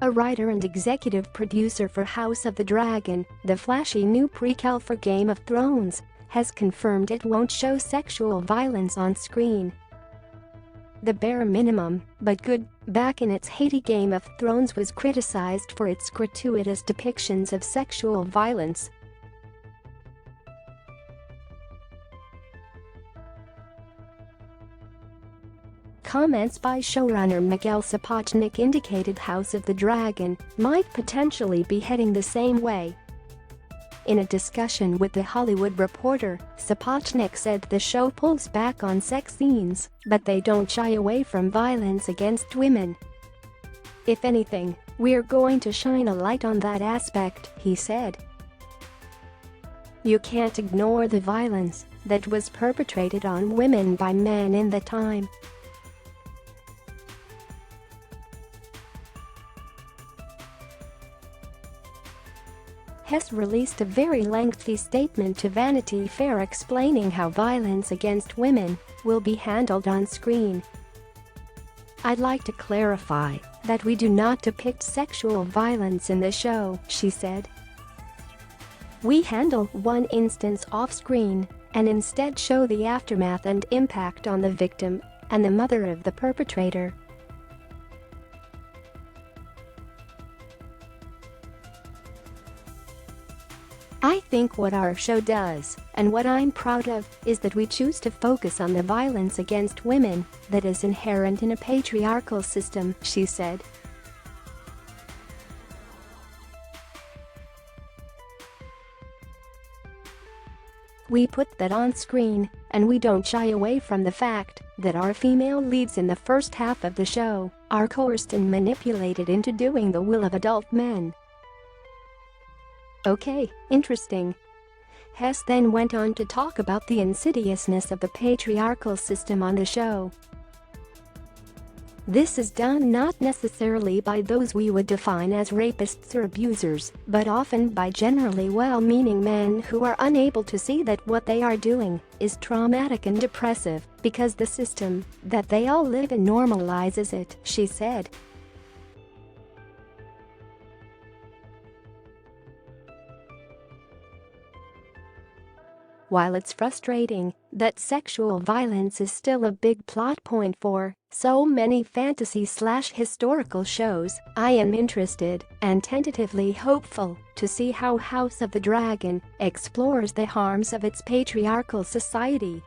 a writer and executive producer for House of the Dragon, the flashy new prequel for Game of Thrones, has confirmed it won't show sexual violence on screen. The bare minimum, but good, back in its heyday, Game of Thrones was criticized for its gratuitous depictions of sexual violence. Comments by showrunner Miguel Sapochnik indicated House of the Dragon might potentially be heading the same way. In a discussion with The Hollywood Reporter, Sapochnik said the show pulls back on sex scenes, but they don't shy away from violence against women. "If anything, we're going to shine a light on that aspect," he said. "You can't ignore the violence that was perpetrated on women by men in the time." Hess released a very lengthy statement to Vanity Fair explaining how violence against women will be handled on screen. "I'd like to clarify that we do not depict sexual violence in the show," she said. "We handle one instance off-screen and instead show the aftermath and impact on the victim and the mother of the perpetrator." "I think what our show does, and what I'm proud of, is that we choose to focus on the violence against women that is inherent in a patriarchal system," she said. "We put that on screen, and we don't shy away from the fact that our female leads in the first half of the show are coerced and manipulated into doing the will of adult men." "Okay, interesting." Hess then went on to talk about the insidiousness of the patriarchal system on the show. "This is done not necessarily by those we would define as rapists or abusers, but often by generally well-meaning men who are unable to see that what they are doing is traumatic and depressive because the system that they all live in normalizes it," she said. While it's frustrating that sexual violence is still a big plot point for so many fantasy/historical shows, I am interested and tentatively hopeful to see how House of the Dragon explores the harms of its patriarchal society.